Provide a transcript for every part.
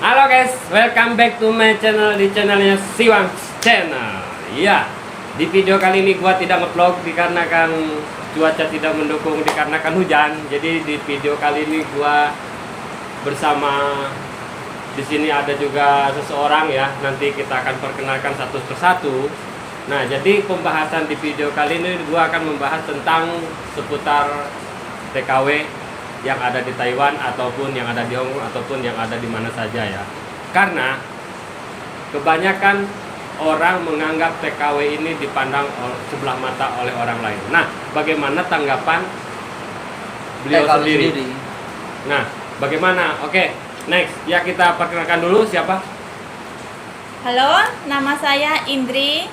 Halo guys, welcome back to my channel, di channelnya Siwang Channel. Iya, di video kali ini gua tidak nge-vlog dikarenakan cuaca tidak mendukung, dikarenakan hujan. Jadi di video kali ini gua bersama, di sini ada juga seseorang ya. Nanti kita akan perkenalkan satu persatu. Nah, jadi pembahasan di video kali ini gua akan membahas tentang seputar TKW yang ada di Taiwan ataupun yang ada di Hong Kong ataupun yang ada di mana saja ya. Karena kebanyakan orang menganggap TKW ini dipandang sebelah mata oleh orang lain. Nah, bagaimana tanggapan beliau sendiri? Nah, bagaimana? Oke, next. Ya, kita perkenalkan dulu siapa? Halo, nama saya Indri,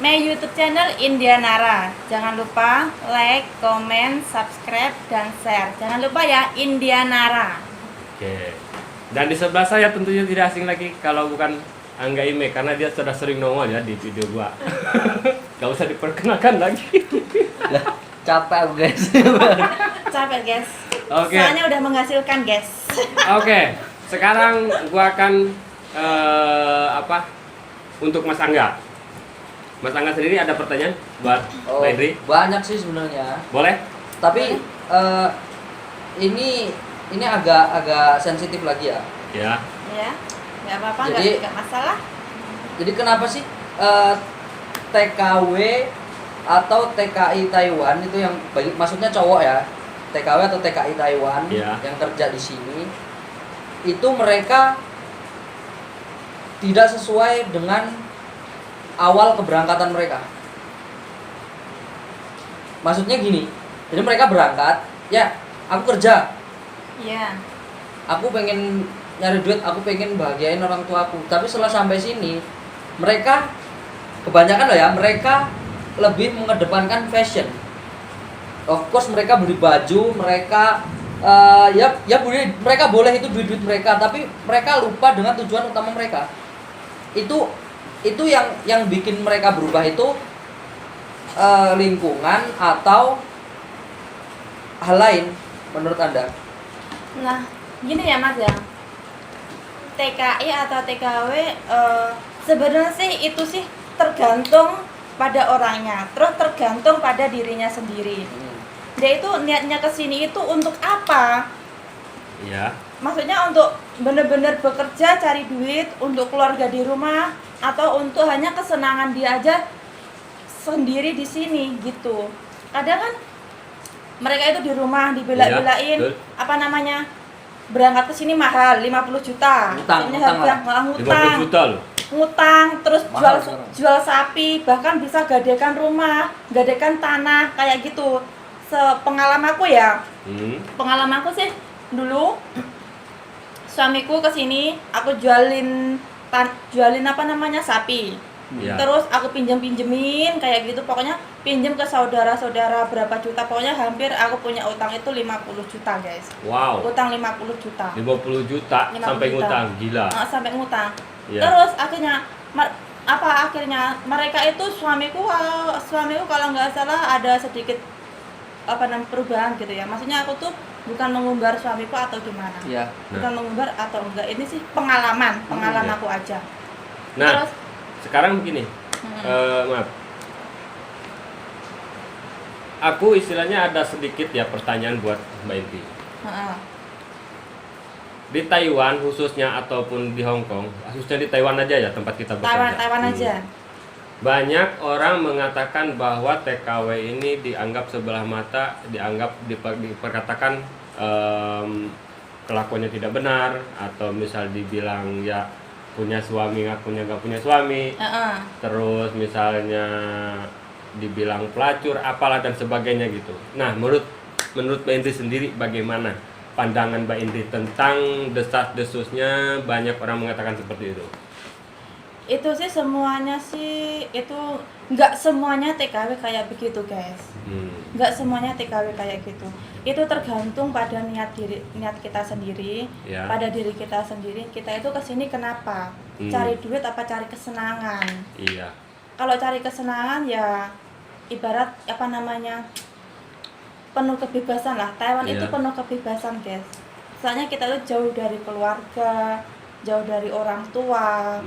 my YouTube channel Indianara. Jangan lupa like, comment, subscribe, dan share. Jangan lupa ya, Indianara. Oke. Dan di sebelah saya tentunya tidak asing lagi kalau bukan Angga Ime, karena dia sudah sering nongol ya di video gua. Gak usah diperkenalkan lagi. Capek aku guys. Capek guys. Oke. Soalnya udah menghasilkan guys. Oke, sekarang gua akan untuk Mas Angga. Mas Angga sendiri ada pertanyaan buat Mbak Indri? Banyak sih sebenarnya. Boleh? Tapi ini agak sensitif lagi ya. Ya. Ya, nggak apa-apa, Jadi- nggak masalah. Jadi kenapa sih TKW atau TKI Taiwan itu yang maksudnya cowok ya, TKW atau TKI Taiwan Ya. yang kerja di sini itu mereka tidak sesuai dengan awal keberangkatan mereka. Maksudnya gini, jadi mereka berangkat, ya aku kerja, Iya. aku pengen nyari duit, aku pengen bahagiain orang tuaku. Tapi setelah sampai sini, mereka kebanyakan loh ya, mereka lebih mengedepankan fashion. Of course mereka beli baju, mereka mereka boleh itu duit mereka, tapi mereka lupa dengan tujuan utama mereka. Itu yang bikin mereka berubah itu lingkungan atau hal lain menurut Anda? Nah, gini ya Mas ya. TKI atau TKW sebenarnya sih itu sih tergantung pada orangnya, terus tergantung pada dirinya sendiri. Dia itu niatnya kesini itu untuk apa? Iya. Maksudnya untuk bener-bener bekerja cari duit untuk keluarga di rumah atau untuk hanya kesenangan dia aja sendiri di sini gitu. Kadang kan mereka itu di rumah dibela-belain Iya, betul. apa namanya? Berangkat ke sini mahal 50 juta. Ngutang, Maksudnya ngutang harga lah. 50 juta loh. ngutang, terus Mahal sekarang. jual sapi, bahkan bisa gadekan rumah, gadekan tanah kayak gitu. Sepengalamanku ya, pengalamanku sih dulu suamiku kesini, aku jualin apa namanya sapi. Iya. Terus aku pinjemin kayak gitu, pokoknya pinjem ke saudara-saudara berapa juta, pokoknya hampir aku punya utang itu 50 juta guys. Wow. Utang 50 juta. 50 juta 50 sampai juta. ngutang, gila. Sampai ngutang. Iya. Terus akhirnya akhirnya mereka itu suamiku kalau nggak salah ada sedikit perubahan gitu ya. Maksudnya aku tuh bukan mengumbar suamiku atau gimana. Iya. Bukan mengumbar atau enggak. Ini sih pengalaman Iya. aku aja. Nah, Terus sekarang begini. Maaf. Aku istilahnya ada sedikit ya pertanyaan buat Mbak Indri. heeh. Di Taiwan khususnya ataupun di Hong Kong, khususnya di Taiwan aja ya tempat kita bekerja. Taiwan aja. Banyak orang mengatakan bahwa TKW ini dianggap sebelah mata, diperkatakan kelakuannya tidak benar, atau misal dibilang ya punya suami ngakunya nggak punya suami, Heeh. terus misalnya dibilang pelacur, apalah dan sebagainya gitu. Nah, menurut Mbak Indri sendiri bagaimana pandangan Mbak Indri tentang desas-desusnya banyak orang mengatakan seperti itu? Itu sih semuanya sih itu nggak semuanya TKW kayak begitu guys. Nggak semuanya TKW kayak gitu. Itu tergantung pada niat kita sendiri, Ya. pada diri kita sendiri. Kita itu kesini kenapa? Cari duit apa cari kesenangan? Iya. Kalau cari kesenangan ya ibarat penuh kebebasan lah. Taiwan itu Iya. penuh kebebasan guys. Soalnya kita tuh jauh dari keluarga, jauh dari orang tua.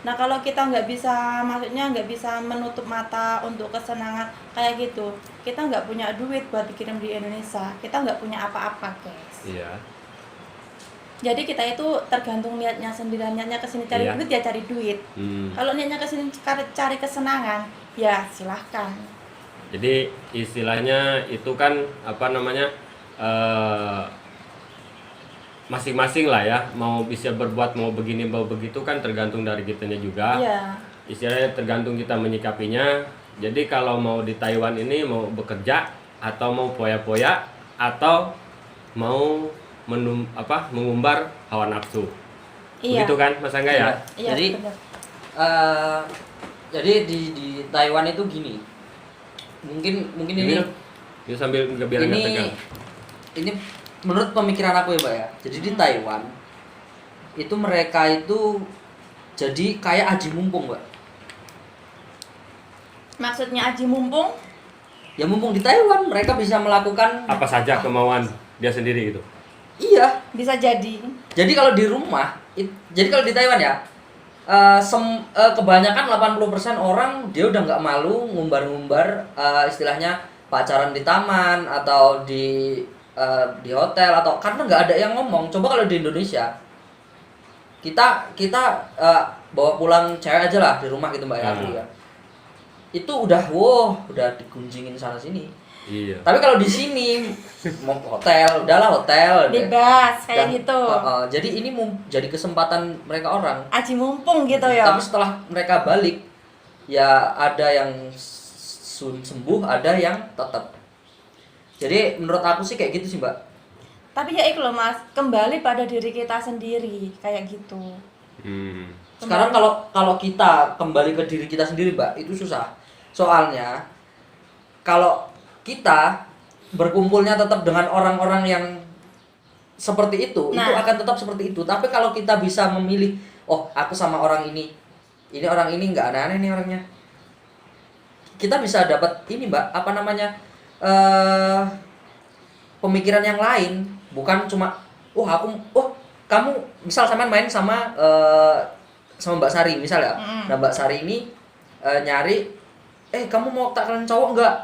Nah kalau kita nggak bisa, maksudnya nggak bisa menutup mata untuk kesenangan kayak gitu, kita nggak punya duit buat dikirim di Indonesia, kita nggak punya apa-apa guys. Iya. Jadi kita itu tergantung niatnya sendiri, niatnya kesini cari Iya. duit ya cari duit. Kalau niatnya kesini cari kesenangan, ya silahkan. Jadi istilahnya itu kan apa namanya, masing-masing lah ya, mau bisa berbuat mau begini mau begitu kan tergantung dari kitanya juga. Iya. Istilahnya tergantung kita menyikapinya. Jadi kalau mau di Taiwan ini mau bekerja atau mau poya-poya atau mau mengumbar hawa nafsu. Iya. Begitu kan Mas Angga ya? Iya, Jadi benar. jadi di Taiwan itu gini. Mungkin ini sambil biar nggak tegang. ini menurut pemikiran aku ya Mbak ya. Jadi di Taiwan itu mereka itu jadi kayak aji mumpung Mbak. Maksudnya aji mumpung? Ya mumpung di Taiwan mereka bisa melakukan Apa saja kemauan dia sendiri itu. Iya. Bisa jadi. Jadi kalau di rumah, jadi kalau di Taiwan ya, kebanyakan 80% orang dia udah nggak malu ngumbar-ngumbar istilahnya pacaran di taman atau di hotel atau karena nggak ada yang ngomong. Coba kalau di Indonesia, kita bawa pulang cewek aja lah di rumah gitu Mbak ya, aku ya. Itu udah udah digunjingin sana sini. Iya. Tapi kalau di sini mau hotel, udahlah hotel. Bebas kayak Dan, gitu. jadi ini jadi kesempatan mereka orang. Aji mumpung gitu ya. Tapi setelah mereka balik, ya ada yang sembuh, ada yang tetap. Jadi menurut aku sih kayak gitu sih Mbak. Tapi ya itu loh Mas, kembali pada diri kita sendiri kayak gitu. Sekarang kalau kita kembali ke diri kita sendiri Mbak, itu susah. Soalnya kalau kita berkumpulnya tetap dengan orang-orang yang seperti itu akan tetap seperti itu. Tapi kalau kita bisa memilih, oh aku sama orang ini orang ini nggak aneh-aneh nih orangnya. Kita bisa dapat ini Mbak, apa namanya, pemikiran yang lain. Bukan cuma, kamu misal sampean main sama Mbak Sari misal ya. Nah Mbak Sari ini nyari, kamu mau tak kalian cowok nggak?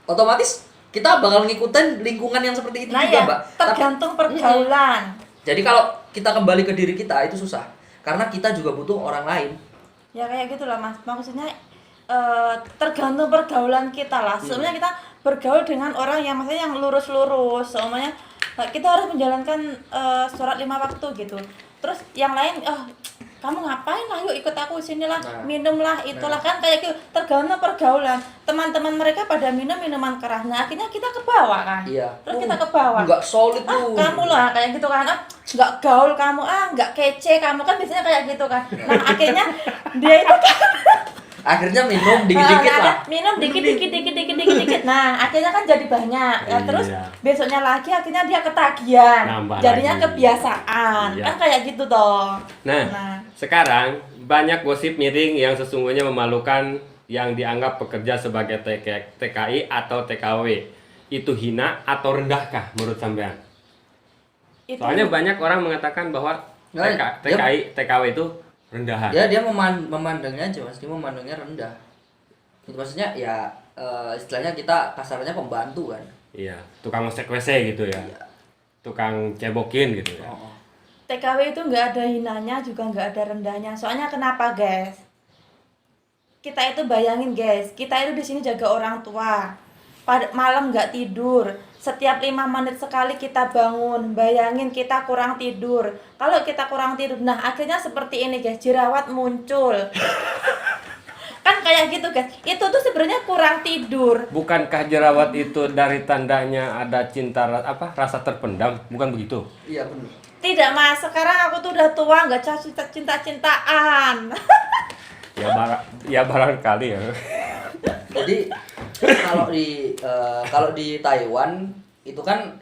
Otomatis kita bakal ngikutin lingkungan yang seperti itu juga ya, Mbak. tergantung pergaulan. Jadi kalau kita kembali ke diri kita itu susah, karena kita juga butuh orang lain. Ya kayak gitulah Mas, maksudnya tergantung pergaulan kita lah. Sebenarnya kita bergaul dengan orang yang maksudnya yang lurus-lurus. Semuanya kita harus menjalankan sholat 5 waktu gitu. Terus yang lain, kamu ngapain lah, yuk ikut aku sinilah, minumlah itulah, kan kayak gitu. Tergantung pergaulan. Teman-teman mereka pada minum minuman keras, nah akhirnya kita ke bawah kan. Iya. Terus kita ke bawah. Nggak solid tuh. Kamu lah kayak gitu kan, nggak gaul kamu, nggak kece kamu, kan biasanya kayak gitu kan. Nah akhirnya dia itu kan akhirnya minum dikit-dikit lah. minum dikit. Nah akhirnya kan jadi banyak ya, terus besoknya lagi akhirnya dia ketagihan, nambah jadinya lagi. Kebiasaan. Kan kayak gitu toh. Nah, sekarang banyak gosip miring yang sesungguhnya memalukan yang dianggap pekerja sebagai TKI atau TKW. Itu hina atau rendahkah menurut sampean? Soalnya banyak orang mengatakan bahwa TKI, TKW itu rendahan. Dia memandangnya aja Mas, dia memandangnya rendah. Itu maksudnya ya istilahnya kita kasarnya pembantu kan. Iya, tukang ngecek WC gitu ya. Iya. Tukang cebokin gitu ya. TKW itu nggak ada hinanya juga nggak ada rendahnya. Soalnya kenapa guys? Kita itu bayangin guys, kita itu di sini jaga orang tua. Pada malam nggak tidur. Setiap 5 menit sekali kita bangun. Bayangin kita kurang tidur. Kalau kita kurang tidur, nah akhirnya seperti ini guys, jerawat muncul. Kan kayak gitu guys. Itu tuh sebenarnya kurang tidur. Bukankah jerawat itu dari tandanya ada rasa terpendam? Bukan begitu? Iya benar. Tidak Mas, sekarang aku tuh udah tua, nggak cinta-cintaan. Ya barangkali ya. Jadi kalau di Taiwan itu kan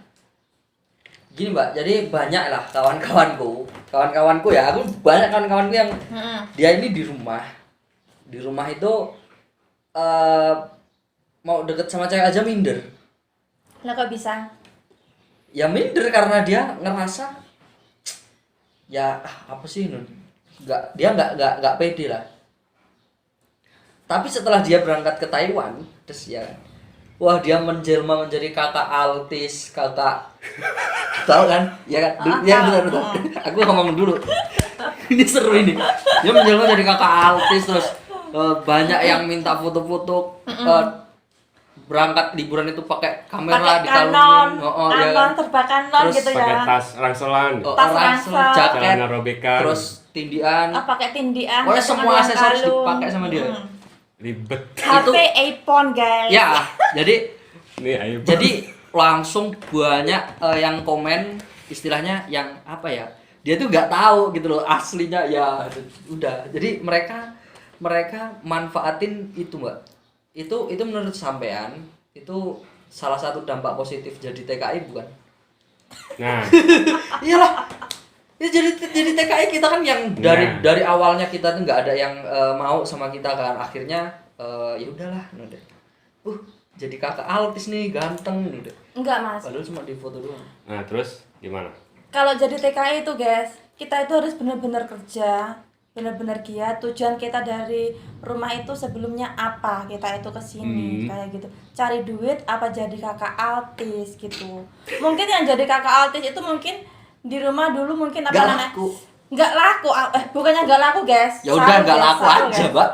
gini Mbak, jadi banyak lah kawan-kawanku ya, aku banyak kawan-kawanku yang dia ini di rumah itu mau deket sama cewek aja minder. Lah kok bisa? Ya minder karena dia ngerasa ya apa sih Nun? Nggak pede lah. Tapi setelah dia berangkat ke Taiwan, terus ya, wah dia menjelma menjadi kakak altis, kakak tahu kan? Ya kan? Ya benar. Aku ngomong dulu. Ini seru ini. Dia menjelma jadi kakak altis terus banyak yang minta foto-foto berangkat liburan itu pakai kamera Pakai dikalungin. Canon, Ya kan? terbang Canon Terus gitu ya. Pakai tas rangselan, Tas ransel, ransel. jaket, celana robekan. terus tindian. Pakai tindian. Pokoknya sama semua dengan aksesoris kalung. dipakai sama dia. Ribet. HP iPhone guys. Ya, jadi Nih ayo. jadi langsung banyak yang komen istilahnya yang apa ya, dia tuh nggak tahu gitu loh aslinya ya udah. Jadi mereka manfaatin itu mbak, itu menurut sampean itu salah satu dampak positif jadi TKI bukan? Nah, Iyalah, ya jadi TKI kita kan yang dari awalnya kita tuh nggak ada yang mau sama kita kan, akhirnya ya udahlah udah jadi kakak altis nih ganteng udah. Enggak mas. Padahal cuma di foto doang. nah terus gimana? Kalau jadi TKI itu guys, kita itu harus benar-benar kerja, benar-benar giat. Tujuan kita dari rumah itu sebelumnya apa? Kita itu kesini kayak gitu. Cari duit apa jadi kakak altis gitu. Mungkin yang jadi kakak altis itu mungkin di rumah dulu mungkin apa Nggak namanya? laku. Nggak laku. Bukannya nggak laku guys. Ya udah Saru, nggak guys, laku saru, aja guys. mbak.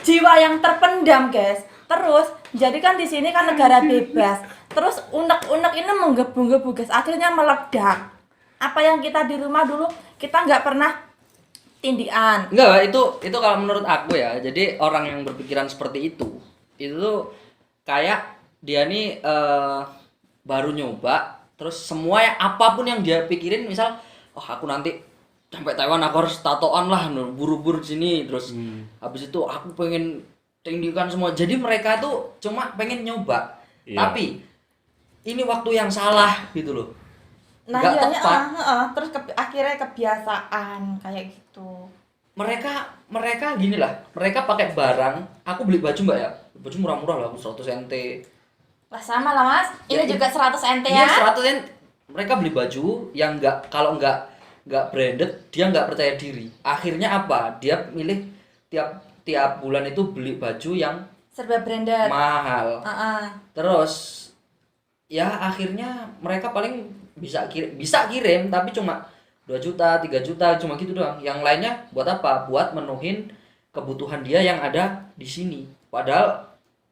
Jiwa yang terpendam guys. Terus jadi kan di sini kan negara bebas. Terus unek-unek ini menggebu-gebu guys. Akhirnya meledak. Apa yang kita di rumah dulu kita nggak pernah tindian. Enggak mbak, itu kalau menurut aku ya. Jadi orang yang berpikiran seperti itu tuh kayak dia nih baru nyoba. Terus semua apapun yang dia pikirin, misal aku nanti sampai Taiwan aku harus tatoan lah, buru-buru sini. Terus habis itu aku pengen tinggikan semua. Jadi mereka tuh cuma pengen nyoba. Iya. Tapi ini waktu yang salah gitu loh. Nah, Nggak ianya, tepat. terus akhirnya kebiasaan kayak gitu. Mereka gini lah. Mereka pakai barang. Aku beli baju mbak ya. Baju murah-murah lah, 100 NT. Lah sama lah mas. Ini Ya, juga 100 NT Iya, ya. 100 NT. Mereka beli baju yang kalau nggak branded, dia nggak percaya diri. Akhirnya apa? Dia milih tiap bulan itu beli baju yang Serba branded. mahal. Heeh. Terus ya akhirnya mereka paling bisa kirim tapi cuma 2 juta, 3 juta cuma gitu doang. Yang lainnya buat apa? Buat menuhin kebutuhan dia yang ada di sini. Padahal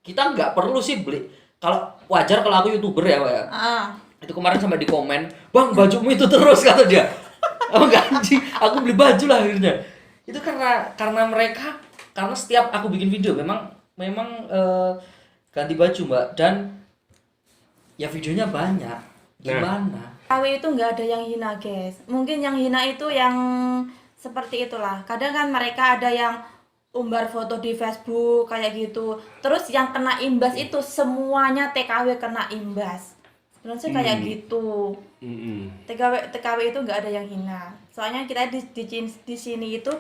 kita nggak perlu sih beli. Kalau wajar kalau aku YouTuber ya, Pak ya. Itu kemarin sampai di komen, "Bang, bajumu itu terus," kata dia. Oh enggak anjing, aku beli baju lah akhirnya. Itu karena mereka, karena setiap aku bikin video memang ganti baju, Mbak, dan ya videonya banyak. Gimana? KW itu nggak ada yang hina guys. Mungkin yang hina itu yang seperti itulah. Kadang kan mereka ada yang umbar foto di Facebook kayak gitu. Terus yang kena imbas itu semuanya TKW kena imbas. Sebenarnya sih kayak gitu. TKW itu nggak ada yang hina. Soalnya kita di sini itu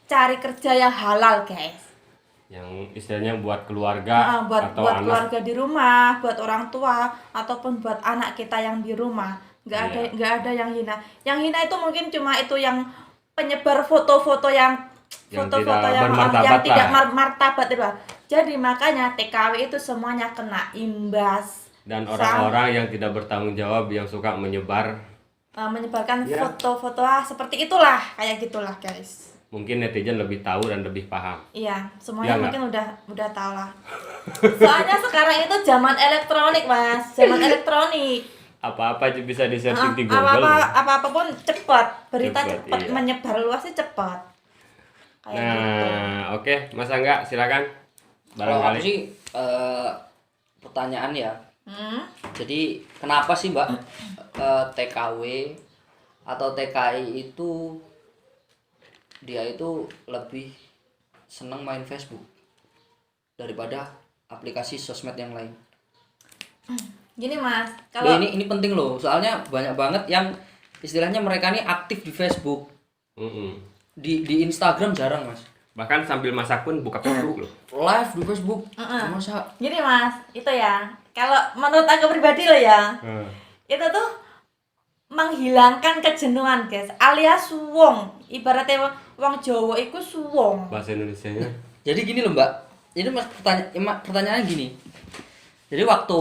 cari kerja yang halal guys. Yang istilahnya buat keluarga buat atau anak. keluarga di rumah, buat orang tua ataupun buat anak kita yang di rumah. Nggak ada yang hina. Yang hina itu mungkin cuma itu yang penyebar foto-foto yang tidak bermartabat tidak lah. martabat itu. Jadi makanya TKW itu semuanya kena imbas. Dan orang-orang yang tidak bertanggung jawab yang suka menyebarkan Ya. foto-foto seperti itulah, kayak gitulah guys. mungkin netizen lebih tahu dan lebih paham. Iya, semuanya Ya, mungkin udah tahu lah. Soalnya sekarang itu zaman elektronik, Mas. Zaman elektronik. Apa-apa bisa di-searching di Google. Apa-apapun cepat, berita Cepat, cepat, iya. menyebar luas sih cepat. Kayak gitu. Nah, oke, Mas Angga, silakan. Kalau aku Barangkali. sih pertanyaan ya. Hmm? Jadi kenapa sih Mbak TKW atau TKI itu dia itu lebih senang main Facebook daripada aplikasi sosmed yang lain? Gini Mas, Loh, kalau ini penting loh, soalnya banyak banget yang istilahnya mereka ini aktif di Facebook, di Instagram jarang Mas. Bahkan sambil masak pun buka Facebook loh. Live di Facebook, masa gini Mas, itu ya. Kalau menurut aku pribadi loh ya, itu tuh menghilangkan kejenuhan guys, alias suwung. Ibaratnya wong Jawa iku suwung. Bahasa Indonesianya. Jadi gini loh Mbak, ini mas pertanyaannya gini. Jadi waktu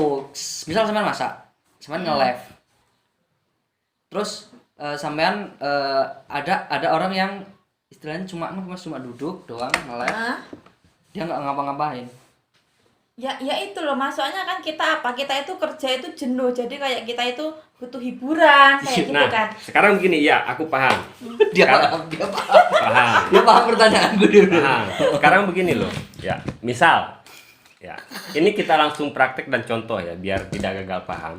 misal sampean masak, sampean nge-live, terus sampean ada orang yang istilahnya cuma duduk doang nge-live, Hah? dia nggak ngapa-ngapain. Ya itu loh, maksudnya kan kita apa? Kita itu kerja itu jenuh, jadi kayak kita itu butuh hiburan kayak gitu Nah, kan. sekarang begini, ya aku paham. Dia Sekarang- paham, dia paham, Paham. dia paham pertanyaan gue dulu. Paham. Sekarang begini loh, ya. Misal, ya. Ini kita langsung praktek dan contoh ya, biar tidak gagal paham.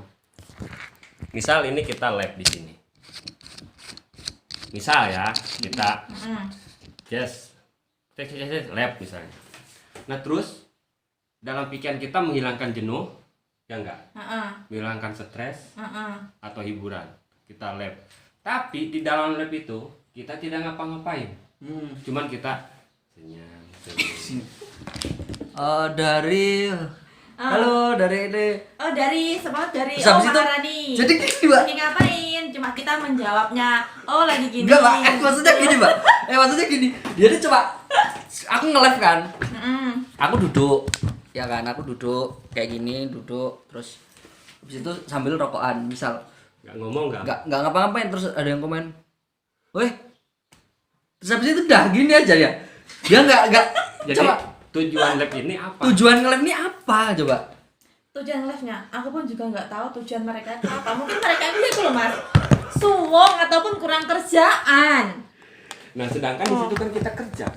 Misal ini kita live di sini. Misal ya, kita yes, live misalnya. Nah terus dalam pikiran kita menghilangkan jenuh, ya enggak? Menghilangkan stres atau hiburan, kita live. Tapi di dalam live itu kita tidak ngapa-ngapain, cuman kita senyum. Dari halo dari ini. Oh dari sebab dari Terus habis itu, Maharani. jadi gini, Mbak. Lagi ngapain? Cuma kita menjawabnya. Oh lagi gini. Enggak, Mbak. Maksudnya gini, Mbak. Maksudnya gini. Jadi coba aku nge-live kan. Aku duduk. Ya kan, aku duduk kayak gini, duduk terus habis itu sambil rokokan, misal. Nggak ngomong nggak? Enggak ngapa-ngapain, terus ada yang komen. "Weh." Terus habis itu udah gini aja ya. Dia enggak Jadi coba tujuan live ini apa? tujuan nge-live ini apa coba? Tujuan live-nya, aku pun juga nggak tahu tujuan mereka itu apa. Mungkin mereka itu loh mas, suwong ataupun kurang kerjaan. Nah sedangkan di situ kan kita kerja.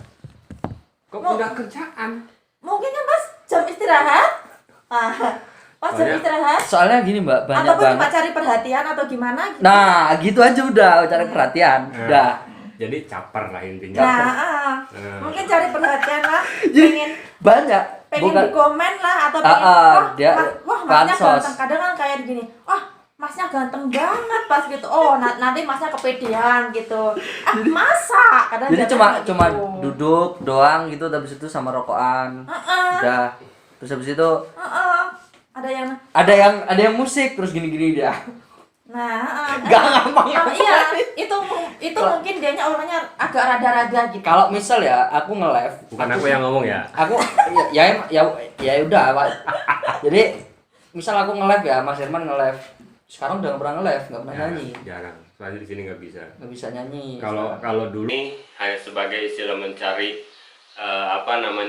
Kok udah kerjaan? Mungkin kan pas jam istirahat, pas jam Banyak. istirahat, Soalnya gini, Mbak, banyak ataupun cuma banget. cari perhatian atau gimana gitu. Nah, gitu aja udah cari perhatian. Udah. Jadi caper lah intinya. Nah, mungkin cari perhatian lah, pengen Banyak. pengen di komen lah atau pengen dia wah masnya pansos. ganteng, kadang kan kayak gini, wah masnya ganteng banget pas gitu, oh nanti masnya kepedean gitu, masa kadang Jadi jawabnya cuma gitu. duduk doang gitu, habis itu sama rokokan. Udah. Terus habis itu ada yang ada yang musik terus gini-gini dia. Gak ngapa-ngapain. iya itu mungkin dianya orangnya agak rada-rada gitu. Kalau misal ya aku nge-live, Bukan aku yang ngomong ya. aku ya udah Pak. Jadi misal aku nge-live ya, Mas Herman nge-live. Sekarang udah nggak pernah nge-live, nggak pernah nyanyi. Jarang. Soalnya di sini nggak bisa. Nggak bisa nyanyi. Kalau dulu ini hanya sebagai istilah mencari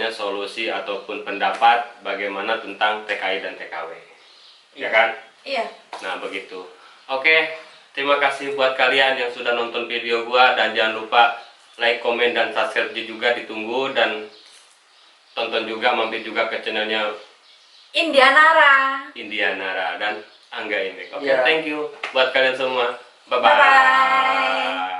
solusi ataupun pendapat bagaimana tentang TKI dan TKW. Ya kan? Iya. Nah, begitu. Oke, terima kasih buat kalian yang sudah nonton video gua dan jangan lupa like, komen dan subscribe juga ditunggu dan tonton juga, mampir juga ke channelnya Indianara Indianara dan Angga Imek. Oke, Yeah. thank you buat kalian semua. Bye Bye-bye. bye.